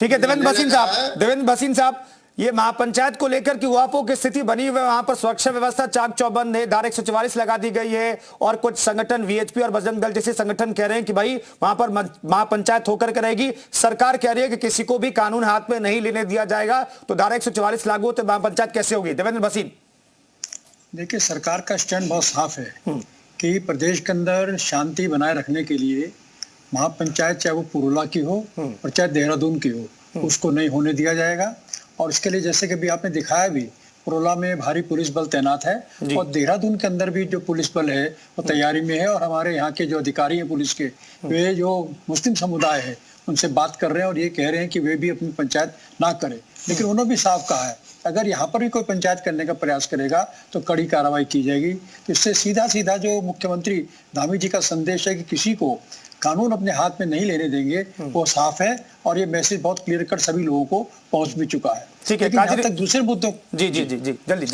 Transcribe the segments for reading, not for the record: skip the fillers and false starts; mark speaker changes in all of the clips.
Speaker 1: ठीक है देवेंद्र भसीन साहब, ये महापंचायत को लेकर की उहापोह की स्थिति बनी हुई है, वहां पर सुरक्षा व्यवस्था चाक चौबंद है, धारा 144 लगा दी गई है और कुछ संगठन वीएचपी और बजरंग दल जैसे संगठन कह रहे हैं कि भाई वहां पर महापंचायत होकर के रहेगी। सरकार कह रही है कि किसी को भी कानून हाथ में नहीं लेने दिया जाएगा, तो धारा 144 लागू हो तो महापंचायत कैसे होगी? देवेंद्र भसीन,
Speaker 2: देखिए, सरकार का स्टैंड बहुत साफ है कि प्रदेश के अंदर शांति बनाए रखने के लिए महापंचायत चाहे वो पुरोला की हो और चाहे देहरादून की हो, उसको नहीं होने दिया जाएगा। और इसके लिए जैसे कि भी आपने दिखाया भी, पुरोला में भारी पुलिस बल तैनात है और देहरादून के अंदर भी जो पुलिस बल है वो तैयारी में है। और हमारे यहाँ के जो अधिकारी हैं पुलिस के, वे जो मुस्लिम समुदाय है उनसे बात कर रहे हैं और ये कह रहे हैं कि वे भी अपनी पंचायत ना करें। लेकिन उन्होंने भी साफ कहा है अगर यहाँ पर भी कोई पंचायत करने का प्रयास करेगा तो कड़ी कार्रवाई की जाएगी। तो इससे सीधा सीधा जो मुख्यमंत्री धामी जी का संदेश है कि किसी को कानून अपने हाथ में नहीं लेने देंगे, वो साफ है और ये मैसेज बहुत क्लियर कट सभी लोगों को पहुंच भी चुका है।
Speaker 1: ठीक है,
Speaker 2: यहाँ तक दूसरे मुद्दों
Speaker 1: जी जल्दी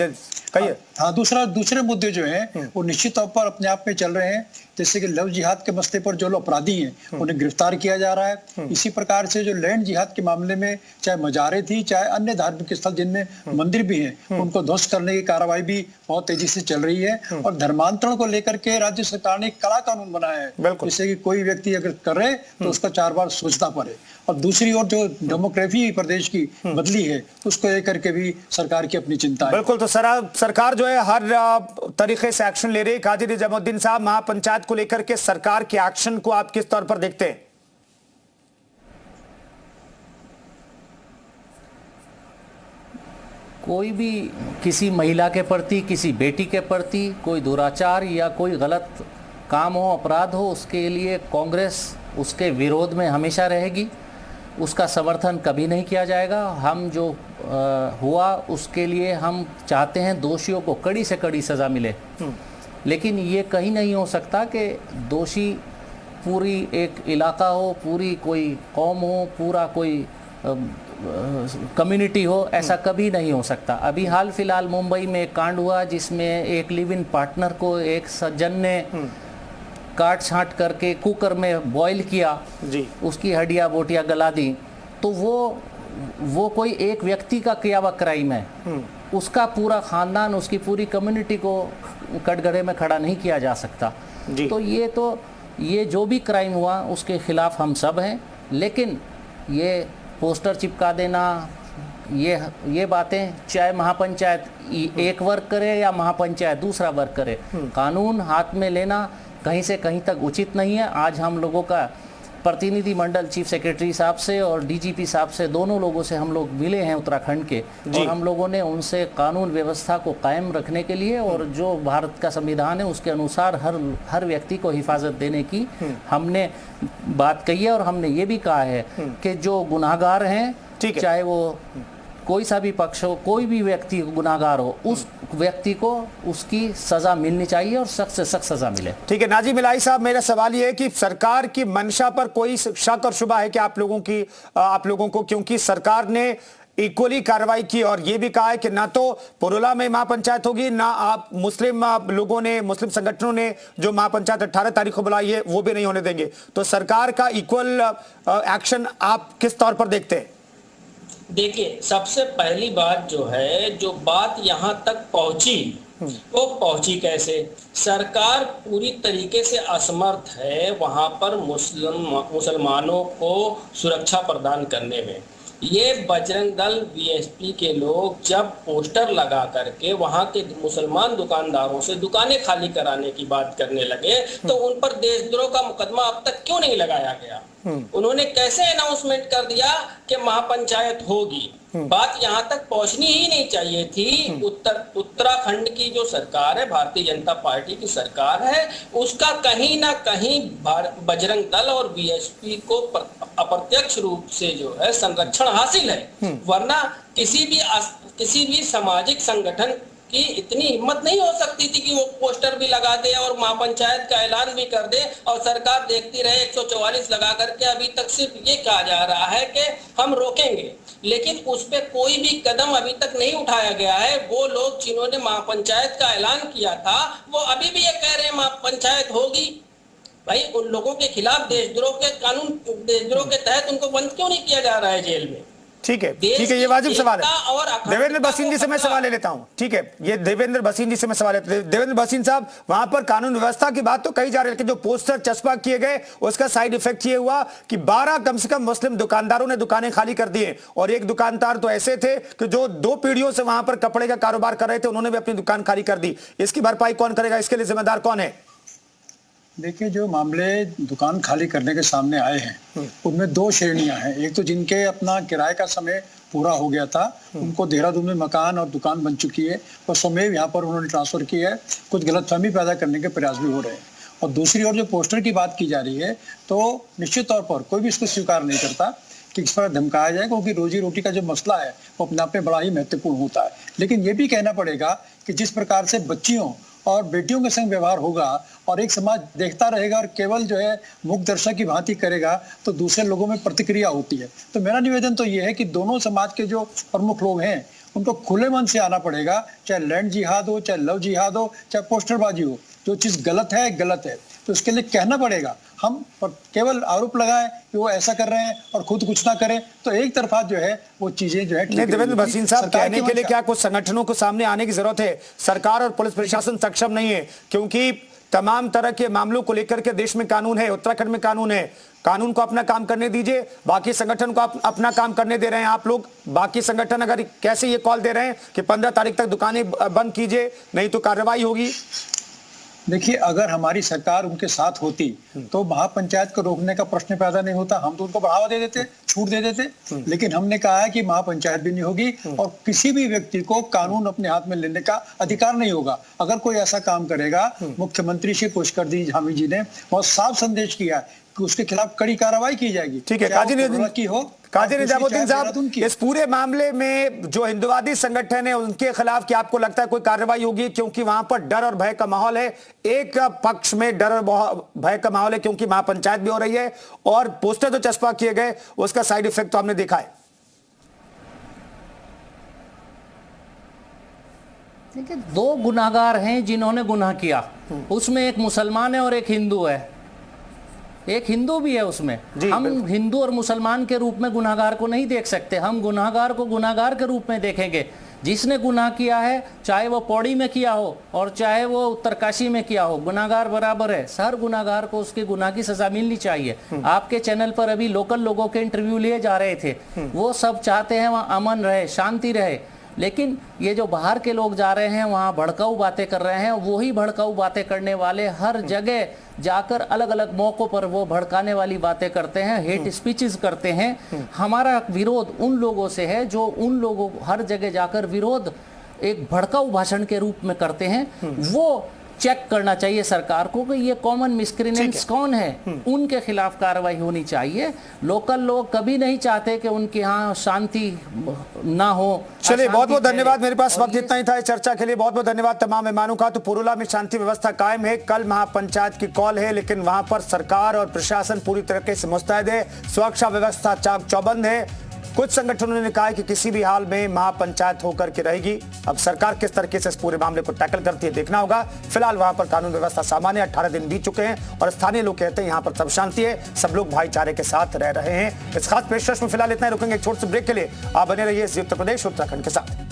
Speaker 1: कहिए।
Speaker 2: हाँ, दूसरे मुद्दे जो हैं वो निश्चित तौर पर अपने आप में चल रहे हैं। जैसे कि लव जिहाद के मसले पर जो अपराधी हैं उन्हें गिरफ्तार किया जा रहा है। इसी प्रकार से जो लैंड जिहाद के मामले में चाहे मजारे थी चाहे अन्य धार्मिक स्थल जिनमें मंदिर भी हैं, उनको ध्वस्त करने की कार्रवाई भी बहुत तेजी से चल रही है। और धर्मांतरण को लेकर के राज्य सरकार ने एक कड़ा कानून बनाया है, जिससे कि कोई व्यक्ति अगर करे तो उसका 4 बार सोचना पड़े। और दूसरी ओर जो डेमोग्राफी प्रदेश की बदली है उसको लेकर के भी सरकार की अपनी चिंता है।
Speaker 1: बिल्कुल, तो सरकार जो है हर तरीके से एक्शन ले रही है। काजी निजामुद्दीन साहब, महापंचायत को लेकर के सरकार के एक्शन को आप किस तौर पर देखते हैं?
Speaker 3: कोई भी किसी महिला के प्रति, किसी बेटी के प्रति कोई दुराचार या कोई गलत काम हो, अपराध हो, उसके लिए कांग्रेस उसके विरोध में हमेशा रहेगी। उसका समर्थन कभी नहीं किया जाएगा। हम जो हुआ उसके लिए हम चाहते हैं दोषियों को कड़ी से कड़ी सज़ा मिले, लेकिन ये कहीं नहीं हो सकता कि दोषी पूरी एक इलाका हो, पूरी कोई कौम हो, पूरा कोई कम्युनिटी हो, ऐसा कभी नहीं हो सकता। अभी हाल फिलहाल मुंबई में एक कांड हुआ जिसमें एक लिव इन पार्टनर को एक सज्जन ने काट छांट करके कुकर में बॉईल किया जी, उसकी हड्डियाँ बोटियाँ गला दी। तो वो कोई एक व्यक्ति का किया हुआ क्राइम है, उसका पूरा खानदान, उसकी पूरी कम्युनिटी को कटघरे में खड़ा नहीं किया जा सकता जी। तो ये जो भी क्राइम हुआ उसके खिलाफ हम सब हैं, लेकिन ये पोस्टर चिपका देना, ये बातें, चाहे महापंचायत एक वर्ग करे या महापंचायत दूसरा वर्ग करे, कानून हाथ में लेना कहीं से कहीं तक उचित नहीं है। आज हम लोगों का प्रतिनिधि मंडल चीफ सेक्रेटरी साहब से और डीजीपी साहब से, दोनों लोगों से हम लोग मिले हैं उत्तराखंड के, और हम लोगों ने उनसे कानून व्यवस्था को कायम रखने के लिए और जो भारत का संविधान है उसके अनुसार हर व्यक्ति को हिफाजत देने की हमने बात कही है। और हमने ये भी कहा है कि जो गुनाहगार हैं, चाहे वो कोई सा भी पक्ष हो, कोई भी व्यक्ति गुनाहगार हो, उस व्यक्ति को उसकी सजा मिलनी चाहिए और सख्त से सख्त सजा मिले।
Speaker 1: ठीक है, नाजिम इलाही साहब, मेरा सवाल यह है कि सरकार की मंशा पर कोई शक और शुबा है कि आप लोगों को, क्योंकि सरकार ने इक्वली कार्रवाई की और यह भी कहा है कि ना तो पुरोला में महापंचायत होगी, ना आप मुस्लिम लोगों ने, मुस्लिम संगठनों ने जो महापंचायत 18 तारीख को बुलाई है वो भी नहीं होने देंगे। तो सरकार का इक्वल एक्शन आप किस तौर पर देखते हैं?
Speaker 4: देखिए, सबसे पहली बात जो है, जो बात यहाँ तक पहुंची वो पहुंची कैसे? सरकार पूरी तरीके से असमर्थ है वहाँ पर मुसलमानों को सुरक्षा प्रदान करने में। ये बजरंग दल वीएचपी के लोग जब पोस्टर लगा करके वहाँ के मुसलमान दुकानदारों से दुकानें खाली कराने की बात करने लगे, तो उन पर देशद्रोह का मुकदमा अब तक क्यों नहीं लगाया गया? उन्होंने कैसे अनाउंसमेंट कर दिया कि महापंचायत होगी? बात यहाँ तक पहुंचनी ही नहीं चाहिए थी। उत्तराखंड की जो सरकार है, भारतीय जनता पार्टी की सरकार है, उसका कहीं ना कहीं बजरंग दल और बीएसपी को अप्रत्यक्ष रूप से जो है संरक्षण हासिल है। वरना किसी भी सामाजिक संगठन की इतनी हिम्मत नहीं हो सकती थी कि वो पोस्टर भी लगा दे और महापंचायत का ऐलान भी कर दे और सरकार देखती रहे। 144 लगा करके अभी तक सिर्फ ये कहा जा रहा है कि हम रोकेंगे, लेकिन उस पर कोई भी कदम अभी तक नहीं उठाया गया है। वो लोग जिन्होंने महापंचायत का ऐलान किया था वो अभी भी ये कह रहे हैं महापंचायत होगी। भाई उन लोगों के खिलाफ देशद्रोह के कानून, देशद्रोह के तहत उनको बंद क्यों नहीं किया जा रहा है जेल में?
Speaker 1: ठीक है, ये वाजिब सवाल है। देवेंद्र भसीन जी से मैं सवाल ले लेता हूं। ठीक है, ये देवेंद्र भसीन जी से मैं सवाल लेता हूं। देवेंद्र भसीन साहब, वहां पर कानून व्यवस्था की बात तो कही जा रही है, लेकिन जो पोस्टर चस्पा किए गए उसका साइड इफेक्ट ये हुआ कि 12 कम से कम मुस्लिम दुकानदारों ने दुकानें खाली कर दी है, और एक दुकानदार तो ऐसे थे कि जो 2 पीढ़ियों से वहां पर कपड़े का कारोबार कर रहे थे, उन्होंने भी अपनी दुकान खाली कर दी। इसकी भरपाई कौन करेगा? इसके लिए जिम्मेदार कौन है?
Speaker 2: देखिए, जो मामले दुकान खाली करने के सामने आए हैं उनमें 2 श्रेणियां हैं। एक तो जिनके अपना किराए का समय पूरा हो गया था, उनको देहरादून में मकान और दुकान बन चुकी है और स्वमेव यहाँ पर उन्होंने ट्रांसफर किया है। कुछ गलतफहमी पैदा करने के प्रयास भी हो रहे हैं। और दूसरी ओर जो पोस्टर की बात की जा रही है, तो निश्चित तौर पर कोई भी इसको स्वीकार नहीं करता कि इस पर धमकाया जाए, क्योंकि रोजी रोटी का जो मसला है वो अपने आप में बड़ा ही महत्वपूर्ण होता है। लेकिन ये भी कहना पड़ेगा कि जिस प्रकार से बच्चियों और बेटियों के संग व्यवहार होगा और एक समाज देखता रहेगा और केवल जो है मूक दर्शक की भांति करेगा, तो दूसरे लोगों में प्रतिक्रिया होती है। तो मेरा निवेदन तो ये है कि दोनों समाज के जो प्रमुख लोग हैं उनको खुले मन से आना पड़ेगा, चाहे लैंड जिहाद हो, चाहे लव जिहाद हो, चाहे पोस्टरबाजी हो। जो चीज गलत है गलत है, तो उसके लिए कहना पड़ेगा। हम केवल आरोप लगाएं कि वो ऐसा कर रहे हैं और खुद कुछ ना करें, तो एक तरफा जो है वो चीजें जो है।
Speaker 1: देवेंद्र भसीन साहब, कहने के लिए क्या कुछ संगठनों को सामने आने की जरूरत है? सरकार और पुलिस प्रशासन सक्षम नहीं है, क्योंकि तमाम तरह के मामलों को लेकर के देश में कानून है, उत्तराखंड में कानून है। कानून को अपना काम करने दीजिए, बाकी संगठन को अपना काम करने दे रहे हैं आप लोग। बाकी संगठन अगर कैसे ये कॉल दे रहे हैं कि 15 तारीख तक दुकानें बंद कीजिए, नहीं तो कार्रवाई होगी।
Speaker 2: देखिए, अगर हमारी सरकार उनके साथ होती तो महापंचायत को रोकने का प्रश्न पैदा नहीं होता। हम तो उनको बढ़ावा दे देते, छूट दे देते। लेकिन हमने कहा है कि महापंचायत भी नहीं होगी और किसी भी व्यक्ति को कानून अपने हाथ में लेने का अधिकार नहीं होगा। अगर कोई ऐसा काम करेगा, मुख्यमंत्री श्री पुष्कर झामी जी ने बहुत साफ संदेश किया है कि उसके खिलाफ कड़ी कार्रवाई की जाएगी।
Speaker 1: ठीक है, काजी निजामुद्दीन साहब, इस पूरे मामले में जो हिंदुवादी संगठन है उनके खिलाफ क्या आपको लगता है कोई कार्रवाई होगी? क्योंकि वहां पर डर और भय का माहौल है। एक पक्ष में डर और भय का माहौल है क्योंकि महापंचायत भी हो रही है, और पोस्टर जो चस्पा किए गए उसका साइड इफेक्ट तो हमने देखा है।
Speaker 3: देखिए, 2 गुनाहगार हैं जिन्होंने गुनाह किया, उसमें एक मुसलमान है और एक हिंदू है। एक हिंदू भी है उसमें। हम हिंदू और मुसलमान के रूप में गुनाहगार को नहीं देख सकते। हम गुनाहगार को गुनाहगार के रूप में देखेंगे। जिसने गुनाह किया है, चाहे वो पौड़ी में किया हो और चाहे वो उत्तरकाशी में किया हो, गुनाहगार बराबर है। हर गुनाहगार को उसके गुनाह की सजा मिलनी चाहिए। आपके चैनल पर अभी लोकल लोगों के इंटरव्यू लिए जा रहे थे, वो सब चाहते हैं वहाँ अमन रहे, शांति रहे। लेकिन ये जो बाहर के लोग जा रहे हैं वहाँ भड़काऊ बातें कर रहे हैं, वही भड़काऊ बातें करने वाले हर जगह जाकर अलग अलग मौकों पर वो भड़काने वाली बातें करते हैं, हेट स्पीचेस करते हैं। हमारा विरोध उन लोगों से है जो उन लोगों हर जगह जाकर विरोध एक भड़काऊ भाषण के रूप में करते हैं। वो चेक करना चाहिए सरकार को कि ये कॉमन मिसक्रिमिनेंट्स कौन है, उनके खिलाफ कार्रवाई होनी चाहिए। लोकल लोग कभी नहीं चाहते कि उनके यहाँ शांति ना हो।
Speaker 1: चलिए, बहुत बहुत धन्यवाद। मेरे पास वक्त इतना ही था इस चर्चा के लिए। बहुत बहुत धन्यवाद तमाम मेहमानों का। तो पुरुला में शांति व्यवस्था कायम है। कल महापंचायत की कॉल है, लेकिन वहां पर सरकार और प्रशासन पूरी तरीके से मुस्तैद है। सुरक्षा व्यवस्था चाक चौबंद है। कुछ संगठनों ने कहा है कि किसी भी हाल में महापंचायत होकर के रहेगी। अब सरकार किस तरीके से इस पूरे मामले को टैकल करती है देखना होगा। फिलहाल वहां पर कानून व्यवस्था सामान्य, 18 दिन बीत चुके हैं और स्थानीय लोग कहते हैं यहां पर सब शांति है, सब लोग भाईचारे के साथ रह रहे हैं। इस खास पेशकश में फिलहाल इतना ही, रुकेंगे एक छोटे से ब्रेक के लिए। आप बने रहिए उत्तर प्रदेश उत्तराखंड के साथ।